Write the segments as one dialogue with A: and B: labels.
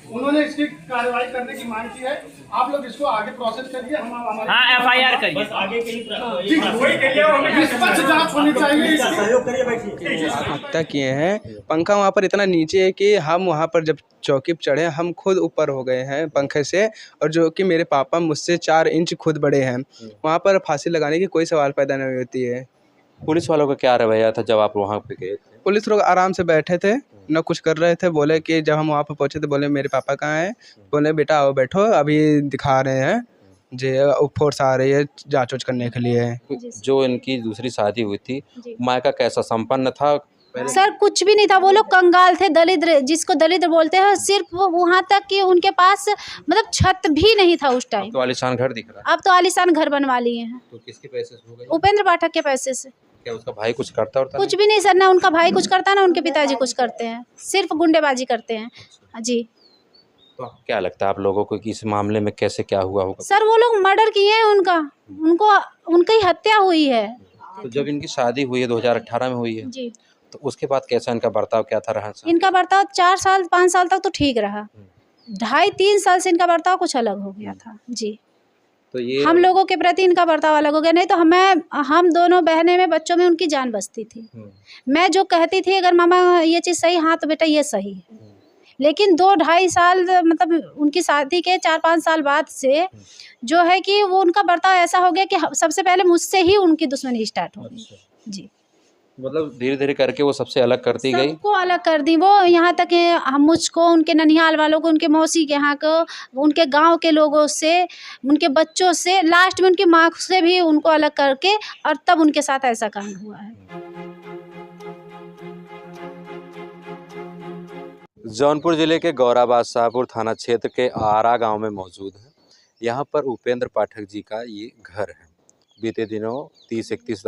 A: उन्होंने इसकी कार्रवाई करने की मांग की है। आप लोग इसको आगे प्रोसेस करिए, हम हमारे
B: FIR करिए,
A: निष्पक्ष जांच होनी चाहिए।
C: हत्या किए हैं। पंखा वहाँ पर इतना नीचे है कि हम वहाँ पर जब चौकी पर चढ़े हम खुद ऊपर हो गए हैं पंखे से, और जो कि मेरे पापा मुझसे 4 इंच खुद बड़े हैं। वहाँ पर फांसी लगाने की कोई सवाल पैदा नहीं होती है।
D: पुलिस वालों का क्या रवैया था जब आप वहाँ पे गए थे?
C: पुलिस लोग आराम से बैठे थे, न कुछ कर रहे थे। बोले कि जब हम वहाँ पर पहुँचे तो बोले मेरे पापा कहाँ हैं? बोले बेटा आओ बैठो, अभी दिखा रहे हैं जी, फोर्स आ रही है जांच वाच करने के लिए।
D: जो इनकी दूसरी शादी हुई थी, मायका कैसा संपन्न था?
E: सर कुछ भी नहीं था, वो लोग कंगाल थे, दलिद्र, जिसको दलिद्र बोलते हैं। सिर्फ वहाँ तक कि उनके पास मतलब छत भी नहीं था उस टाइम।
D: तो आलीशान घर दिख रहा है।
E: अब तो आलीशान घर बनवा लिए हैं।
D: तो किसके पैसे से हो गई?
E: उपेंद्र पाठक के पैसे से।
D: क्या उसका भाई कुछ करता होता?
E: कुछ भी नहीं सर, ना उनका भाई कुछ करता ना उनके पिताजी कुछ करते हैं, सिर्फ गुंडेबाजी करते हैं जी।
D: तो क्या लगता है आप लोगों को कि इस मामले में कैसे क्या हुआ होगा?
E: सर वो लोग मर्डर किए हैं उनकी हत्या हुई है।
D: तो जब इनकी शादी हुई है 2018 में हुई है
E: जी,
D: तो उसके बाद कैसा इनका बर्ताव क्या था रहा?
E: इनका बर्ताव 4 साल 5 साल तक तो ठीक रहा, 2.5-3 साल से इनका बर्ताव कुछ अलग हो गया था जी।
D: तो ये
E: हम लोगों के प्रति इनका बर्ताव अलग हो गया। नहीं तो हम दोनों बहनें में बच्चों में उनकी जान बचती थी। मैं जो कहती थी अगर मामा ये चीज़ सही, हाँ तो बेटा ये सही है। लेकिन 2-2.5 साल मतलब उनकी शादी के 4-5 साल बाद से जो है कि वो उनका बर्ताव ऐसा हो गया कि सबसे पहले मुझसे ही उनकी दुश्मनी स्टार्ट हो गई जी।
D: मतलब धीरे धीरे करके वो सबसे अलग करती गई,
E: सबको अलग कर दी वो, यहाँ तक हम मुझको, उनके ननिहाल वालों को, उनके मौसी के यहाँ को, उनके गांव के लोगों से, उनके बच्चों से, लास्ट में उनकी माँ से भी उनको अलग करके, और तब उनके साथ ऐसा कांड हुआ है।
D: जौनपुर जिले के गौराबाद शाहपुर थाना क्षेत्र के आरा गांव में मौजूद है। यहाँ पर उपेंद्र पाठक जी का ये घर है। बीते दिनों 30-31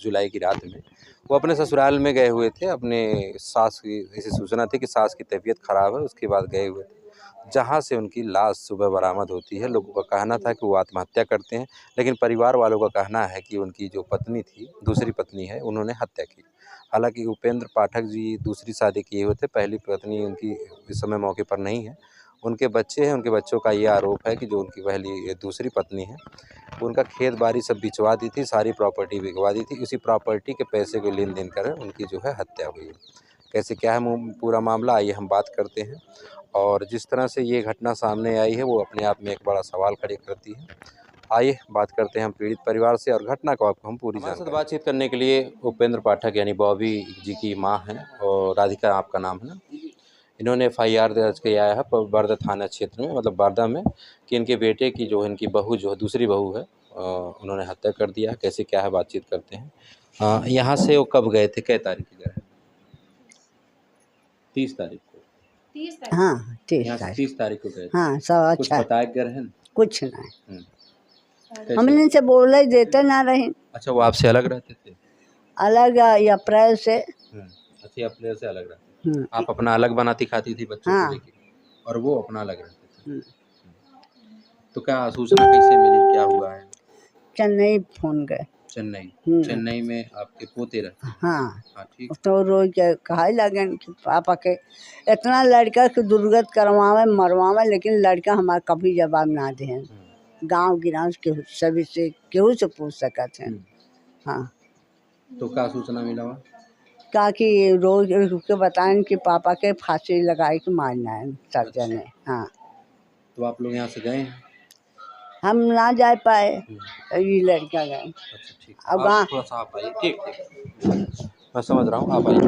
D: जुलाई की रात में वो अपने ससुराल में गए हुए थे। अपने सास की ऐसी सूचना थी कि सास की तबीयत खराब है, उसके बाद गए हुए थे, जहाँ से उनकी लाश सुबह बरामद होती है। लोगों का कहना था कि वो आत्महत्या करते हैं, लेकिन परिवार वालों का कहना है कि उनकी जो पत्नी थी, दूसरी पत्नी है, उन्होंने हत्या की। हालांकि उपेंद्र पाठक जी दूसरी शादी किए हुए थे, पहली पत्नी उनकी इस समय मौके पर नहीं है। उनके बच्चे हैं, उनके बच्चों का ये आरोप है कि जो उनकी पहली दूसरी पत्नी है उनका खेत बाड़ी सब बिचवा दी थी, सारी प्रॉपर्टी बिकवा दी थी। उसी प्रॉपर्टी के पैसे को लेन देन कर उनकी जो है हत्या हुई है। कैसे क्या है पूरा मामला, आइए हम बात करते हैं। और जिस तरह से ये घटना सामने आई है वो अपने आप में एक बड़ा सवाल खड़े करती है। आइए बात करते हैं हम पीड़ित परिवार से और घटना को आपको हम पूरी जानकारी। बातचीत करने के लिए उपेंद्र पाठक यानी बॉबी जी की माँ हैं, और राधिका आपका नाम है ना। इन्होंने FIR दर्ज किया है बरदा थाना क्षेत्र में, मतलब बरदा में, कि इनके बेटे की जो इनकी बहू जो है, दूसरी बहू है, उन्होंने हत्या कर दिया। कैसे क्या है बातचीत करते हैं। यहाँ से वो कब गए थे, कै तारीख को गए? 30 तारीख को।
E: 30 तारीख।
F: हाँ
D: 30 तारीख को गए थे।
F: हाँ सब
D: कुछ
F: अच्छा,
D: बताया गए हैं?
F: कुछ नहीं,
D: कैसे?
F: हमने से बोल ही देते ना रहे।
D: अच्छा, वो आपसे अलग रहते थे?
F: अलग या अप्रैल से।
D: अच्छा, अप्रैल से अलग रहते थे। आप अपना अलग बनाती खाती थी बच्चों को लेके, और वो अपना अलग रहते थे। तो क्या सूचना कैसे मिली, क्या हुआ है?
F: चेन्नई फोन गए।
D: चेन्नई में आपके पोते रहते?
F: हाँ
D: ठीक।
F: तो रोज कहा लगे कि पापा के इतना लड़का के दुर्गत करवावे मरवावे, लेकिन लड़का हमारा कभी जवाब ना दे। गांव गिराव के सभी से केहू से पूछ सकते हैं। हाँ
D: तो क्या सूचना मिला हुआ?
F: कहा कि रोज के बताएं कि पापा के फांसी लगाए के मारना है सब जने। हाँ
D: तो आप लोग यहाँ से गए हैं?
F: हम ना जा पाए, ये लड़का गए।
D: अच्छा ठीक।
F: अब
D: आप थोड़ा सा आप आइए। ठीक, मैं समझ रहा हूँ, आप आइए।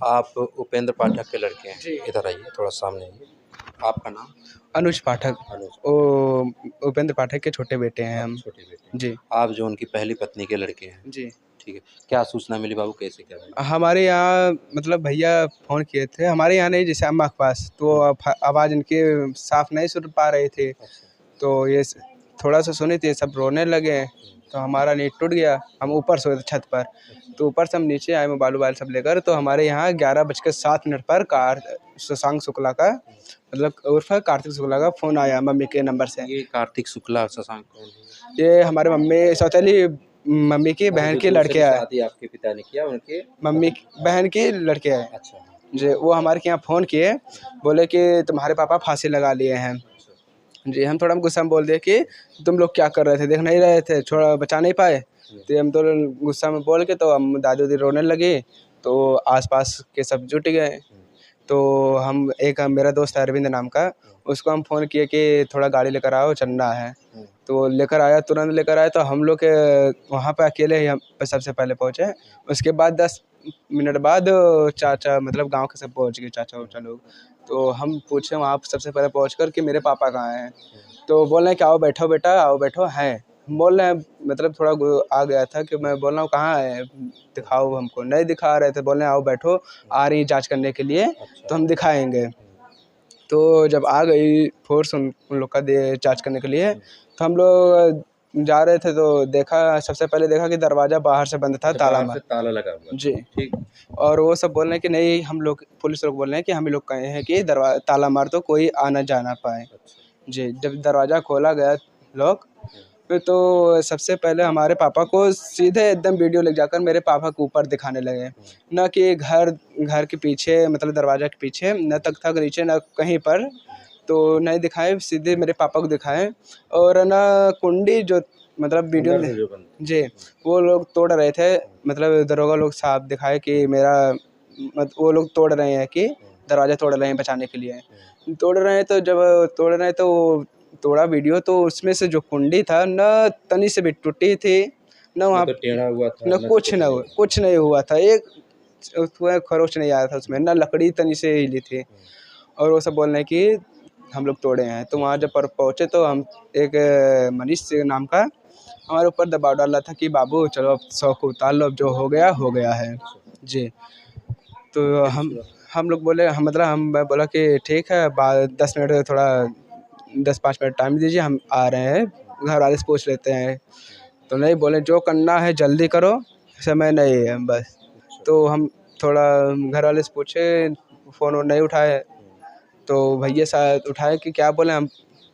D: आप उपेंद्र पाठक के लड़के हैं, इधर आइए, थोड़ा सामने आइए। आपका नाम?
C: अनुज पाठक। ओ उपेंद्र पाठक के छोटे बेटे हैं हम।
D: छोटे बेटे
C: जी।
D: आप जो उनकी पहली पत्नी के लड़के हैं?
C: जी।
D: ठीक है, क्या सूचना मिली बाबू, कैसे क्या मिली?
C: हमारे यहाँ मतलब भैया फ़ोन किए थे, हमारे यहाँ नहीं, जैसे अम्मा के पास, तो आवाज़ इनके साफ नहीं सुन पा रहे थे। तो ये थोड़ा सा सुने थे, सब रोने लगे, तो हमारा नींद टूट गया। हम ऊपर सोए थे छत पर, तो ऊपर से हम नीचे आए मोबाइल सब लेकर। तो हमारे यहाँ 11:07 पर कार शशांक शुक्ला का मतलब उर्फ कार्तिक शुक्ला का फ़ोन आया मम्मी के नंबर से।
D: ये कार्तिक शुक्ला शशांक कौन है?
C: ये हमारे मम्मी सौतेली मम्मी की बहन के लड़के हैं।
D: शादी आपके पिता ने किया उनके
C: मम्मी बहन के लड़के हैं
D: अच्छा
C: जी। वो हमारे यहाँ फ़ोन किए, बोले कि तुम्हारे पापा फांसी लगा लिए हैं जी। हम थोड़ा गुस्सा में बोल दिए कि तुम लोग क्या कर रहे थे, देख नहीं रहे थे, छोड़ा बचा नहीं पाए। तो हम तो गुस्सा में बोल के तो हम दादी रोने लगी, तो आसपास के सब जुट गए। तो हम मेरा दोस्त है अरविंद नाम का, उसको हम फ़ोन किए कि थोड़ा गाड़ी लेकर आओ, चलना है। तो लेकर आया, तुरंत लेकर आया। तो हम लोग वहाँ पे अकेले ही हम सबसे पहले पहुँचे। उसके बाद 10 मिनट बाद चाचा मतलब गांव के सब पहुँच गए, चाचा उचा लोग। तो हम पूछे वहाँ सबसे पहले पहुँचकर कि मेरे पापा कहाँ हैं। तो बोल रहे हैं कि आओ बैठो बेटा, आओ बैठो हैं। बोल रहे हैं मतलब थोड़ा आ गया था कि मैं बोल रहा हूँ कहाँ है, दिखाओ हमको। नहीं दिखा रहे थे, बोल रहे हैं आओ बैठो, आ रही जांच करने के लिए, तो हम दिखाएंगे। तो जब आ गई फोर्स उन लोग का जांच करने के लिए, तो हम लोग जा रहे थे तो देखा, सबसे पहले देखा कि दरवाज़ा बाहर से बंद था,
D: ताला लगा हुआ
C: जी।
D: ठीक।
C: और वो सब बोल रहे हैं कि नहीं, हम लोग पुलिस लोग बोल रहे हैं कि हम लोग कहे हैं कि ताला मार दो, कोई आना जाना पाए जी। जब दरवाज़ा खोला गया लॉक, तो सबसे पहले हमारे पापा को सीधे एकदम वीडियो ले जाकर मेरे पापा के ऊपर दिखाने लगे, न कि घर के पीछे मतलब दरवाज़ा के पीछे, न तख्ता के नीचे, न कहीं पर। तो नहीं दिखाए, सीधे मेरे पापा को दिखाए। और ना कुंडी जो मतलब वीडियो में जी वो लोग तोड़ रहे थे, मतलब दरोगा लोग साफ दिखाए कि मेरा वो लोग तोड़ रहे हैं कि दरवाज़ा तोड़ रहे हैं बचाने के लिए। तोड़ रहे हैं तो जब तोड़ रहे हैं तो तोड़ा वीडियो, तो उसमें से जो कुंडी था न तनी से भी टूटी थी, न वहाँ
D: टेढ़ा हुआ था,
C: न कुछ नहीं हुआ था। एक खरोच नहीं आया था उसमें, न लकड़ी तनी से हिली थी। और वो सब बोल रहे हैं कि हम लोग तोड़े हैं। तो वहाँ जब पहुँचे तो हम एक मनीष नाम का हमारे ऊपर दबाव डाला था कि बाबू चलो अब 100 को उतार लो, अब जो हो गया है जी। तो हम लोग बोले, हम मतलब मैं बोला कि ठीक है, 10 मिनट थोड़ा 10-5 मिनट टाइम दीजिए, हम आ रहे हैं, घर वाले से पूछ लेते हैं। तो नहीं, बोले जो करना है जल्दी करो, समय नहीं है बस। तो हम थोड़ा घर वाले से पूछे, फ़ोन नहीं उठाए। तो भैया शायद उठाए कि क्या बोले,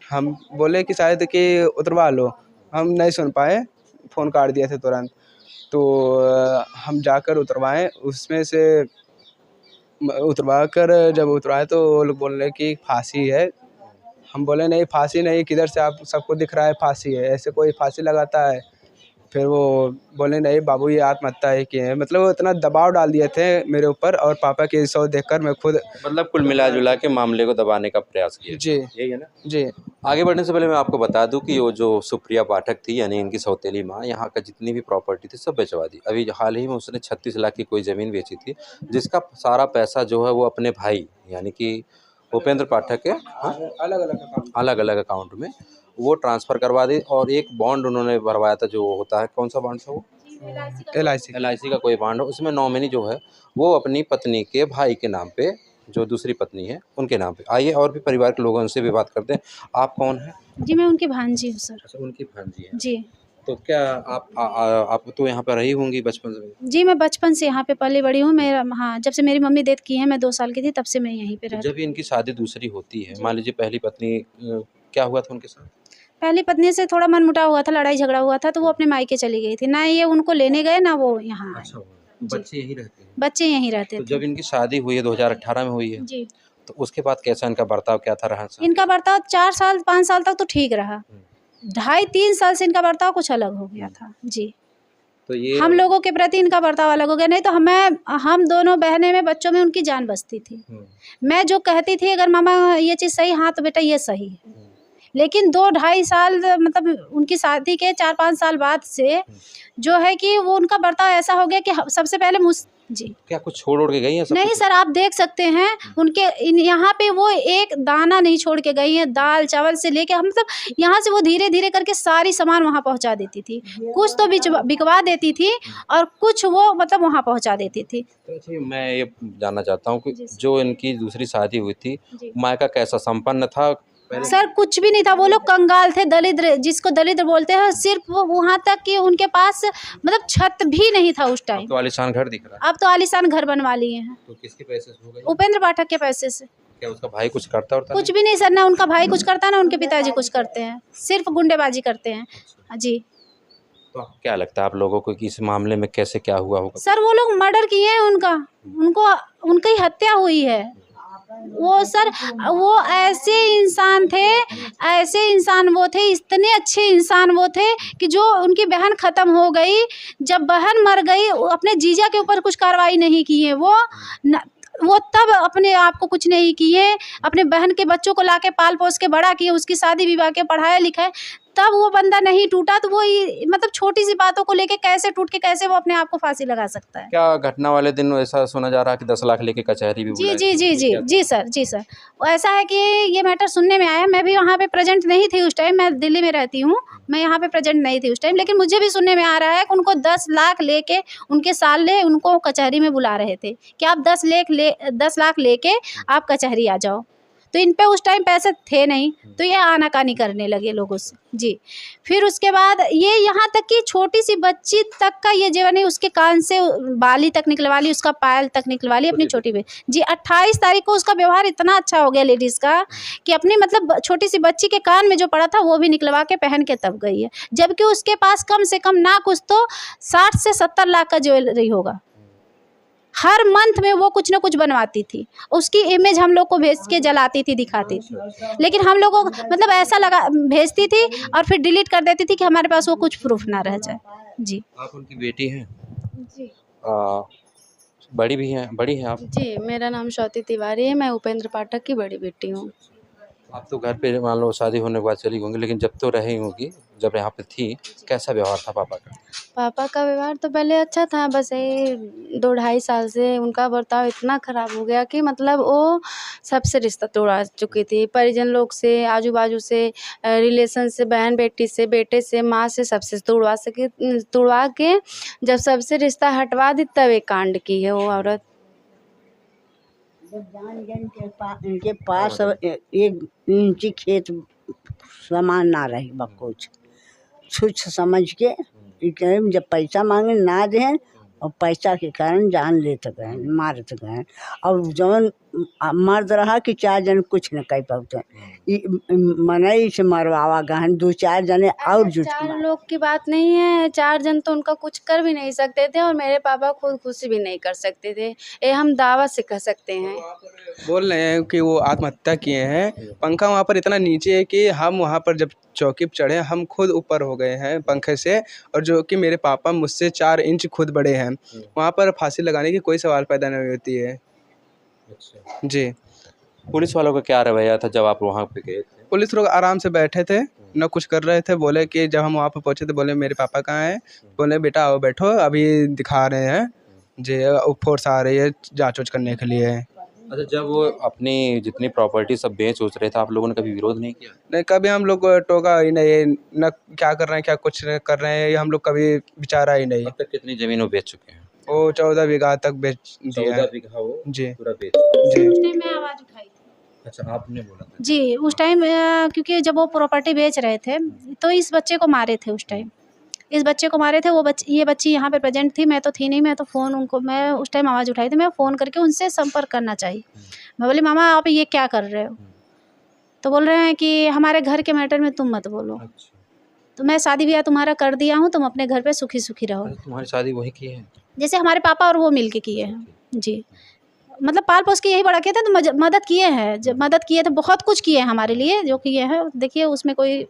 C: हम बोले कि शायद कि उतरवा लो। हम नहीं सुन पाए, फ़ोन काट दिया था तुरंत। तो हम जाकर उतरवाएँ, उसमें से उतरवा कर जब उतरवाए तो वो लोग बोल रहे कि फांसी है। हम बोले नहीं, फांसी नहीं, किधर से आप सबको दिख रहा है फांसी है, ऐसे कोई फांसी लगाता है। फिर वो बोले नहीं बाबू, ये आत्महत्या ही किए हैं। मतलब वो इतना दबाव डाल दिए थे मेरे ऊपर, और पापा के शव देखकर मैं खुद
D: मतलब कुल मिला जुला के मामले को दबाने का प्रयास किया
C: जी।
D: यही है ना
C: जी।
D: आगे बढ़ने से पहले मैं आपको बता दूं कि वो जो सुप्रिया पाठक थी यानी इनकी सौतेली माँ, यहाँ का जितनी भी प्रॉपर्टी थी सब बेचवा दी। अभी हाल ही में उसने 36 लाख की कोई ज़मीन बेची थी, जिसका सारा पैसा जो है वो अपने भाई यानी कि उपेंद्र पाठक के अलग अलग अकाउंट में वो ट्रांसफ़र करवा दी। और एक बॉन्ड उन्होंने भरवाया था, जो होता है कौन सा बॉन्ड था वो, LIC का कोई बॉन्ड हो, उसमें नॉमिनी जो है वो अपनी पत्नी के भाई के नाम पे, जो दूसरी पत्नी है उनके नाम पे। आइए और भी परिवार के लोगों से भी बात करते हैं। आप कौन हैं?
E: जी मैं उनकी भांजी हूँ सर।
D: अच्छा, उनकी भांजी हैं।
E: जी।
D: तो क्या आप तो यहाँ पे रही होंगी बचपन से?
E: जी मैं बचपन से यहाँ पे पली बड़ी हूँ। मेरा हाँ, जब से मेरी मम्मी डेथ की है, मैं 2 साल की थी, तब से मैं यहीं पे रहती हूँ।
D: जब इनकी शादी दूसरी होती है, मान लीजिए पहली पत्नी क्या हुआ था उनके साथ?
E: पहली पत्नी से थोड़ा मनमुटाव हुआ था, लड़ाई झगड़ा हुआ था, तो वो अपने मायके चली गई थी। ना ये उनको लेने गए, ना वो यहाँ आए।
D: अच्छा, बच्चे यहीं रहते हैं?
E: बच्चे यहीं रहते
D: तो
E: थे।
D: जब इनकी शादी हुई है 2018 में हुई है,
E: जी।
D: तो उसके बाद कैसा इनका बर्ताव क्या था, रहा?
E: इनका बर्ताव 4 साल 5 साल तक तो ठीक रहा। 2.5-3 साल से इनका बर्ताव कुछ अलग हो गया था जी।
D: तो ये
E: हम लोगों के प्रति इनका बर्ताव अलग हो गया। नहीं तो हम दोनों बहनें में बच्चों में उनकी जान बसती थी। मैं जो कहती थी अगर मामा ये चीज़ सही, हाँ तो बेटा ये सही है। लेकिन 2-2.5 साल मतलब उनकी शादी के 4-5 साल बाद से जो है कि वो उनका बर्ताव ऐसा हो गया कि सबसे पहले जी।
D: क्या कुछ छोड़ ओढ़ के गई हैं? सब
E: नहीं
D: कुछ?
E: सर, आप देख सकते हैं उनके यहाँ पे वो एक दाना नहीं छोड़ के गई हैं। दाल चावल से लेके हम मतलब यहाँ से वो धीरे धीरे करके सारी सामान वहाँ पहुँचा देती थी। कुछ तो बिकवा देती थी और कुछ वो मतलब वहाँ पहुँचा देती थी।
D: तो अच्छा, मैं ये जानना चाहता हूँ कि
E: जी।
D: जो इनकी दूसरी शादी हुई थी,
E: जी।
D: मायका कैसा संपन्न था?
E: सर कुछ भी नहीं था, वो लोग कंगाल थे, दलिद्र, जिसको दलिद्र बोलते हैं। सिर्फ वो वहाँ तक कि उनके पास मतलब छत भी नहीं था उस टाइम।
D: तो आलीशान घर दिख रहा है।
E: अब तो आलीशान घर बनवा लिए हैं,
D: तो किसके पैसे से हो गई?
E: उपेंद्र पाठक के पैसे से।
D: क्या उसका भाई कुछ करता और
E: कुछ भी नहीं सर, ना उनका भाई कुछ करता है ना उनके पिताजी कुछ करते हैं, सिर्फ गुंडेबाजी करते हैं। जी
D: तो आपको क्या लगता है आप लोगों को कि इस मामले में कैसे क्या हुआ होगा?
E: सर, वो लोग मर्डर किए हैं, उनकी हत्या हुई है। वो सर, वो ऐसे इंसान वो थे, इतने अच्छे इंसान वो थे कि जो उनकी बहन ख़त्म हो गई, जब बहन मर गई अपने जीजा के ऊपर कुछ कार्रवाई नहीं की है वो तब अपने आप को कुछ नहीं किए, अपने बहन के बच्चों को लाके पाल पोस के बड़ा किए, उसकी शादी विवाह के पढ़ाया लिखाए, तब वो बंदा नहीं टूटा। तो वो मतलब छोटी सी बातों को लेके कैसे टूट के कैसे वो अपने आप को फांसी लगा सकता है।
D: क्या घटना वाले दिन ऐसा सुना जा रहा है कि 10 लाख लेके कचहरी भी बुलाए?
E: जी सर, वो ऐसा है कि ये मैटर सुनने में आया। मैं भी वहाँ पे प्रेजेंट नहीं थी उस टाइम, मैं दिल्ली में रहती हूँ, मैं यहाँ पे प्रेजेंट नहीं थी उस टाइम, लेकिन मुझे भी सुनने में आ रहा है कि उनको 10 लाख लेके उनके साले उनको कचहरी में बुला रहे थे कि आप 10 लाख लेके आप कचहरी आ जाओ। तो इन पे उस टाइम पैसे थे नहीं, तो ये आनाकानी करने लगे लोगों से। जी, फिर उसके बाद ये यहाँ तक कि छोटी सी बच्ची तक का ये जीवन है, उसके कान से बाली तक निकलवा ली, उसका पायल तक निकलवा ली अपनी छोटी बहन। जी, 28 तारीख को उसका व्यवहार इतना अच्छा हो गया लेडीज़ का कि अपनी मतलब छोटी सी बच्ची के कान में जो पड़ा था वो भी निकलवा के पहन के तब गई है, जबकि उसके पास कम से कम ना कुछ तो 60 से 70 लाख का ज्वेलरी होगा। हर मंथ में वो कुछ ना कुछ बनवाती थी, उसकी इमेज हम लोग को भेज के जलाती थी, दिखाती थी, लेकिन हम लोगों को मतलब ऐसा लगा भेजती थी और फिर डिलीट कर देती थी कि हमारे पास वो कुछ प्रूफ ना रह जाए। जी,
D: आप उनकी बेटी हैं?
E: जी,
D: बड़ी हैं आप?
B: जी, मेरा नाम स्वाति तिवारी है, मैं उपेंद्र पाठक की बड़ी बेटी हूँ।
D: आप तो घर पे मान लो शादी होने के बाद चली होंगी, लेकिन जब तो रही होंगी, जब यहाँ पे थी, कैसा व्यवहार था पापा का?
B: पापा का व्यवहार तो पहले अच्छा था, बस यही 2-2.5 साल से उनका बर्ताव इतना ख़राब हो गया कि मतलब वो सबसे रिश्ता तोड़ा चुकी थी, परिजन लोग से, आजू बाजू से, रिलेशन से, बहन बेटी से, बेटे से, माँ से, सबसे तुड़वा के जब सबसे रिश्ता हटवा दी तब एक कांड की है वो औरत।
F: जब जान इनके पास 1 इंची खेत सामान ना रही कुछ छुछ समझ के जब पैसा मांगे ना दें और पैसा के कारण जान लेते गए, मारते गए। और जौन मर्द रहा कि 4 जन कुछ न कह पाते, मनई से मरवावा गहन 2-4 जने और जुट
B: 4 लोग की बात नहीं है, 4 जन तो उनका कुछ कर भी नहीं सकते थे और मेरे पापा खुदकुशी भी नहीं कर सकते थे, ये हम दावा से कह सकते हैं।
C: बोल रहे हैं कि वो आत्महत्या किए हैं। पंखा वहाँ पर इतना नीचे है कि हम वहाँ पर जब चौकी पर चढ़े हम खुद ऊपर हो गए हैं पंखे से, और जो कि मेरे पापा मुझसे 4 इंच खुद बड़े हैं। वहाँ पर फांसी लगाने की कोई सवाल पैदा नहीं होती है।
D: अच्छा।
C: जी,
D: पुलिस वालों का क्या रवैया था जब आप वहाँ पे गए थे?
C: पुलिस लोग आराम से बैठे थे, न कुछ कर रहे थे। बोले कि जब हम वहाँ पर पहुँचे तो बोले मेरे पापा कहाँ हैं? बोले बेटा आओ बैठो, अभी दिखा रहे हैं। जी, फोर्स आ रही है जाँच वाँच करने के लिए।
D: अच्छा, जब वो अपनी जितनी प्रॉपर्टी सब बेच उच रहे थे, आप लोगों ने कभी विरोध नहीं किया?
C: नहीं, कभी हम लोग को टोका ही नहीं, न क्या कर रहे हैं क्या कुछ कर रहे हैं, ये हम लोग कभी विचारा ही नहीं।
D: अब तक कितनी ज़मीन वो बेच चुके हैं?
C: वो 14 बीघा तक बेच दिया
D: 14
C: है।
D: बीघा वो
C: जी
D: पूरा बेच।
C: जी।
E: उस टाइम मैं आवाज़ उठाई थी।
D: अच्छा, आपने बोला था?
E: जी, उस टाइम क्योंकि जब वो प्रॉपर्टी बेच रहे थे तो इस बच्चे को मारे थे उस टाइम, इस बच्चे को मारे थे। ये बच्ची यहाँ पे प्रेजेंट थी, मैं तो थी नहीं, मैं तो मैं उस टाइम आवाज़ उठाई थी, मैं फ़ोन करके उनसे संपर्क करना चाहिए। मैं बोली मामा आप ये क्या कर रहे हो? तो बोल रहे हैं कि हमारे घर के मैटर में तुम मत बोलो।
D: अच्छा।
E: तो मैं शादी ब्याह तुम्हारा कर दिया हूँ, तुम अपने घर पे सुखी सुखी रहो।
D: अरे तुम्हारी शादी वही की है?
E: जैसे हमारे पापा और वो मिल के किए हैं। जी, मतलब पाल पोस के यही बड़ा किए थे, तो मदद किए हैं, जब मदद किए थे, बहुत कुछ किए हैं हमारे लिए जो किए हैं, देखिए उसमें कोई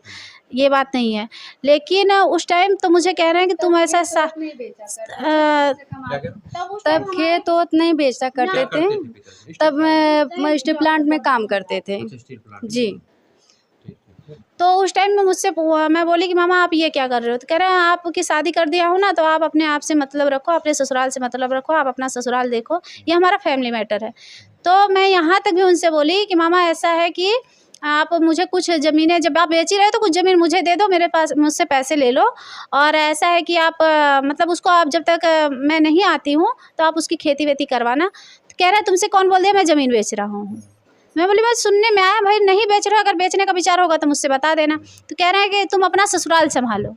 E: ये बात नहीं है। लेकिन उस टाइम तो मुझे कह रहे हैं कि तुम ऐसा
B: तब खेत वोत नहीं बेचा करते थे, तब मैं स्टील प्लांट में काम करते थे। जी,
E: तो उस टाइम में मुझसे मैं बोली कि मामा आप ये क्या कर रहे हो? तो कह रहे हैं आपकी शादी कर दिया हो ना, तो आप अपने आप से मतलब रखो, अपने ससुराल से मतलब रखो, आप अपना ससुराल देखो, ये हमारा फैमिली मैटर है। तो मैं यहाँ तक भी उनसे बोली कि मामा ऐसा है कि आप मुझे कुछ ज़मीनें, जब आप बेच ही रहे हो तो कुछ ज़मीन मुझे दे दो, मेरे पास मुझसे पैसे ले लो, और ऐसा है कि आप मतलब उसको आप जब तक मैं नहीं आती हूँ तो आप उसकी खेती वेती करवाना। तो कह रहे हैं तुमसे कौन बोल दिया मैं ज़मीन बेच रहा हूँ? मैं बोली मैं सुनने में आया, भाई नहीं बेच रहे हो, अगर बेचने का विचार होगा तो मुझसे बता देना। तो कह रहे हैं कि तुम अपना ससुराल संभालो,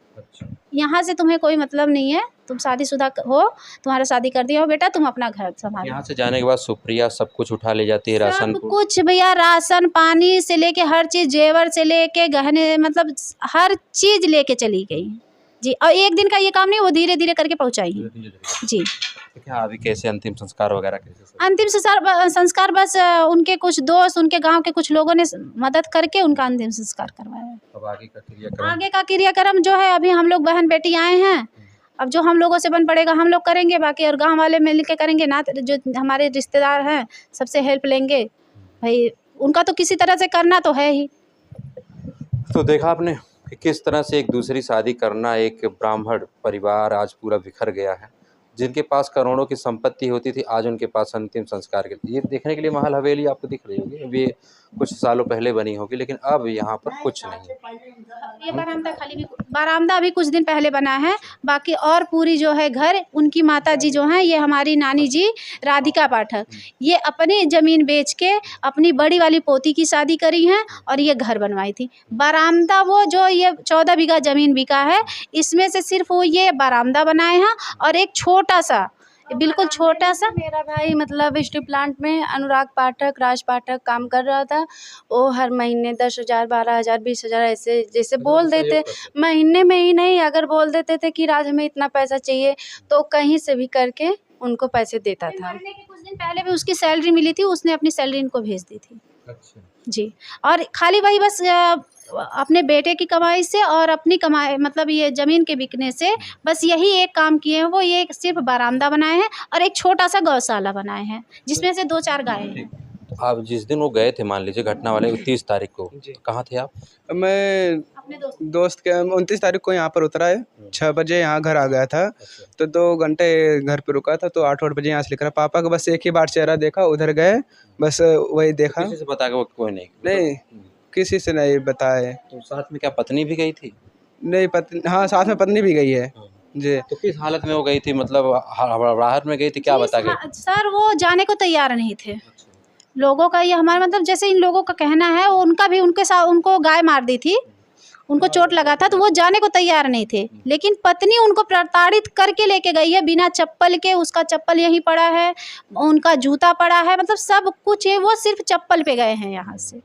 E: यहाँ से तुम्हें कोई मतलब नहीं है, तुम शादीशुदा हो, तुम्हारा शादी कर दिया हो बेटा, तुम अपना घर संभालो।
D: यहाँ से जाने के बाद सुप्रिया सब कुछ उठा ले जाती है, राशन
E: सब कुछ भैया, राशन पानी से लेके हर चीज़, जेवर से लेके गहने, मतलब हर चीज़ लेके चली गई जी। और एक दिन का ये काम नहीं, वो धीरे धीरे करके पहुँचाई है जी।
D: तो क्या अभी कैसे अंतिम संस्कार वगैरह कैसे?
E: अंतिम संस्कार बस उनके कुछ दोस्त, उनके गांव के कुछ लोगों ने मदद करके उनका अंतिम संस्कार करवाया है।
D: अब आगे का क्रियाक्रम?
E: आगे का क्रियाक्रम जो है, अभी हम लोग बहन बेटी आए हैं, अब जो हम लोगों से बन पड़ेगा हम लोग करेंगे, बाकी और गांव वाले मिल के करेंगे ना, जो हमारे रिश्तेदार हैं सबसे हेल्प लेंगे भाई, उनका तो किसी तरह से करना तो है ही।
D: तो देखा आपने कि किस तरह से एक दूसरी शादी करना, एक ब्राह्मण परिवार आज पूरा बिखर गया है। जिनके पास करोड़ों की संपत्ति होती थी, आज उनके पास अंतिम संस्कार के लिए, ये देखने के लिए महल हवेली आपको दिख रही होगी, अब ये कुछ सालों पहले बनी होगी, लेकिन अब यहाँ पर कुछ नहीं।
E: ये बरामदा खाली भी, बरामदा भी कुछ दिन पहले बना है, बाकी और पूरी जो है घर, उनकी माता जी जो हैं, ये हमारी नानी जी राधिका पाठक, ये अपनी ज़मीन बेच के अपनी बड़ी वाली पोती की शादी करी हैं और ये घर बनवाई थी। बरामदा वो जो ये 14 बीघा ज़मीन बिका है, इसमें से सिर्फ वो ये बरामदा बनाए हैं और एक छोटा सा, बिल्कुल छोटा सा।
B: मेरा भाई मतलब स्टील प्लांट में अनुराग पाठक, राज पाठक काम कर रहा था। वो हर महीने 10,000, 12,000, 20,000 ऐसे जैसे बोल देते, महीने में ही नहीं, अगर बोल देते थे कि राज हमें इतना पैसा चाहिए तो कहीं से भी करके उनको पैसे देता था।
E: मरने के कुछ दिन पहले भी उसकी सैलरी मिली थी, उसने अपनी सैलरी इनको भेज दी थी।
D: अच्छा
E: जी। और खाली वही बस अपने बेटे की कमाई से और अपनी कमाई, मतलब ये ज़मीन के बिकने से बस यही एक काम किए हैं वो, ये सिर्फ बरामदा बनाए हैं और एक छोटा सा गौशाला बनाए हैं जिसमें से 2-4 गायें हैं।
D: आप जिस दिन वो गए थे, मान लीजिए घटना वाले 30 तारीख को, कहाँ थे आप?
C: मैं
E: अपने
C: दोस्त के 29 तारीख को यहाँ पर उतरा है, 6 बजे यहाँ घर आ गया था। तो 2 घंटे घर पे रुका था, तो 8 बजे यहाँ से निकला। पापा का बस एक ही बार चेहरा देखा, उधर गए, बस वही देखा।
D: किसी से बता के वो कोई
C: नहीं, किसी से नहीं बताए।
D: तो साथ में क्या पत्नी भी गई थी?
C: नहीं, पत्नी, हाँ साथ में पत्नी भी गई है जी।
D: तो किस हालत में वो गई थी, मतलब हड़बड़ाहट में गई थी, क्या बता गए?
E: सर वो जाने को तैयार नहीं थे। लोगों का ये हमारा मतलब, जैसे इन लोगों का कहना है, उनका भी उनके साथ, उनको गाय मार दी थी, उनको चोट लगा था, तो वो जाने को तैयार नहीं थे। लेकिन पत्नी उनको प्रताड़ित करके लेके गई है बिना चप्पल के, उसका चप्पल यहीं पड़ा है, उनका जूता पड़ा है, मतलब सब कुछ है, वो सिर्फ चप्पल पे गए हैं यहाँ से।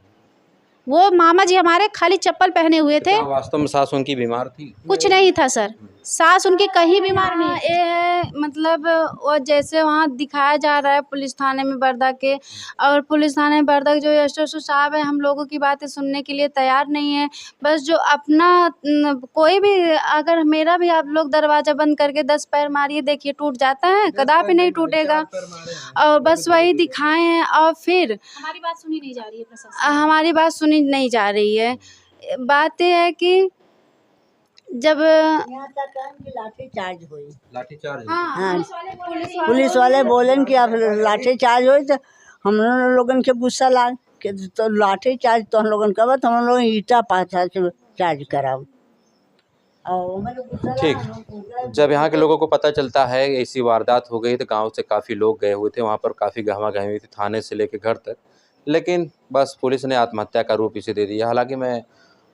E: वो मामा जी हमारे खाली चप्पल पहने हुए थे।
D: वास्तव में सास उनकी बीमार थी?
E: कुछ नहीं था सर, सास उनकी कहीं बीमार नहीं।
B: ये है मतलब वो जैसे वहाँ दिखाया जा रहा है पुलिस थाने में बरदा के, और पुलिस थाने में बरदा के जो एसएसओ साहब है, हम लोगों की बातें सुनने के लिए तैयार नहीं है। बस जो अपना कोई भी, अगर मेरा भी आप लोग दरवाज़ा बंद करके 10 पैर मारिए, देखिए टूट जाता है, कदापि नहीं टूटेगा। और बस वही दिखाए हैं, और फिर
E: हमारी बात सुनी नहीं जा रही है प्रशासन,
B: हमारी बात सुनी नहीं जा रही है। बात यह है कि जब
F: यहाँ तक कि लाठी चार्ज हुई,
D: लाठीचार्ज?
F: हाँ, पुलिस वाले बोलन कि आप लाठी चार्ज हुई, तो हम लोगन के गुस्सा लाग के, तो लाठी चार्ज तो हम लोगन का, तो हम लोग ईटा पाथा से चार्ज कराओ।
D: ठीक। जब यहाँ के लोगों को पता चलता है ऐसी वारदात हो गई, तो गांव से काफ़ी लोग गए हुए थे वहाँ पर, काफ़ी गहमा गहमी हुई थी थाने से लेकर घर तक, लेकिन बस पुलिस ने आत्महत्या का रूप इसे दे दिया। हालांकि मैं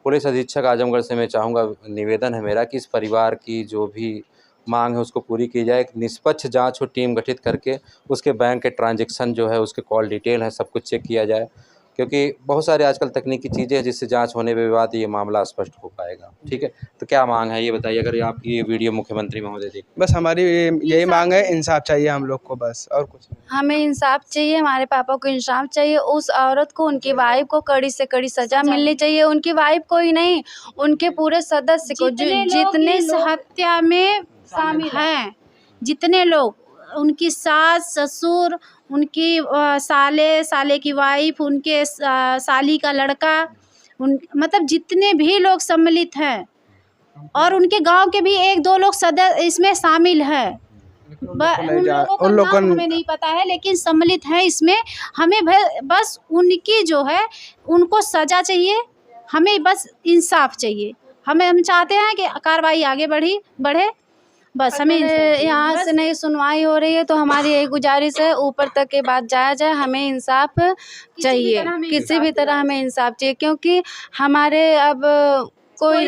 D: पुलिस अधीक्षक आजमगढ़ से मैं चाहूँगा, निवेदन है मेरा कि इस परिवार की जो भी मांग है उसको पूरी की जाए। एक निष्पक्ष जांच हो, टीम गठित करके उसके बैंक के ट्रांजैक्शन जो है, उसके कॉल डिटेल है, सब कुछ चेक किया जाए, क्योंकि बहुत सारे आजकल तकनीकी चीज़ें हैं जिससे जांच होने के बाद ये मामला स्पष्ट हो पाएगा। ठीक है, तो क्या मांग है ये बताइए, अगर आपकी ये वीडियो मुख्यमंत्री महोदय देख।
C: बस हमारी यही मांग है, इंसाफ चाहिए हम लोग को, बस और कुछ नहीं।
B: हमें इंसाफ चाहिए, हमारे पापा को इंसाफ चाहिए। उस औरत को, उनकी वाइफ को कड़ी से कड़ी सजा मिलनी चाहिए। उनकी वाइफ को ही नहीं, उनके पूरे सदस्य को, जितने
E: इस हत्या में शामिल हैं, जितने लोग, उनकी सास, ससुर, उनकी साले की वाइफ, उनके साली का लड़का, मतलब जितने भी लोग सम्मिलित हैं, और उनके गांव के भी 1-2 लोग सदस्य इसमें शामिल हैं। उन लोगों का नाम हमें नहीं पता है, लेकिन सम्मिलित हैं इसमें। हमें बस उनकी जो है, उनको सजा चाहिए, हमें बस इंसाफ चाहिए। हम चाहते हैं कि कार्रवाई आगे बढ़े, बस हमें
B: यहाँ से नहीं सुनवाई हो रही है, तो हमारी यही गुजारिश है, ऊपर तक के बात जाया जाए। हमें इंसाफ चाहिए, किसी भी तरह हमें इंसाफ चाहिए, क्योंकि हमारे अब कोई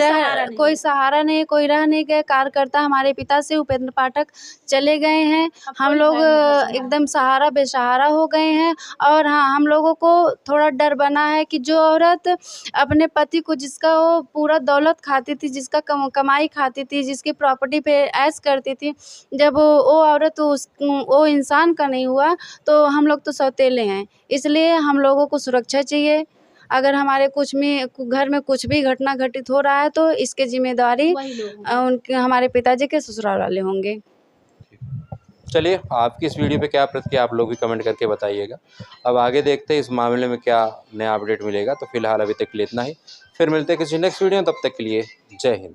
B: सहारा नहीं, कोई रह नहीं गए। कार्यकर्ता हमारे पिता से उपेंद्र पाठक चले गए हैं, हम लोग एकदम सहारा बेसहारा हो गए हैं। और हाँ, हम लोगों को थोड़ा डर बना है कि जो औरत अपने पति को, जिसका वो पूरा दौलत खाती थी, जिसका कमाई खाती थी, जिसकी प्रॉपर्टी पे ऐश करती थी, जब वो औरत वो इंसान का नहीं हुआ तो हम लोग तो सौतेले हैं। इसलिए हम लोगों को सुरक्षा चाहिए। अगर हमारे घर में कुछ भी घटना घटित हो रहा है तो इसके जिम्मेदारी उनके हमारे पिताजी के ससुराल वाले होंगे।
D: चलिए, आपकी इस वीडियो पे क्या प्रतिक्रिया आप लोग भी कमेंट करके बताइएगा। अब आगे देखते हैं इस मामले में क्या नया अपडेट मिलेगा। तो फिलहाल अभी तक के लिए इतना ही, फिर मिलते हैं किसी नेक्स्ट वीडियो में, तब तक के लिए जय हिंद।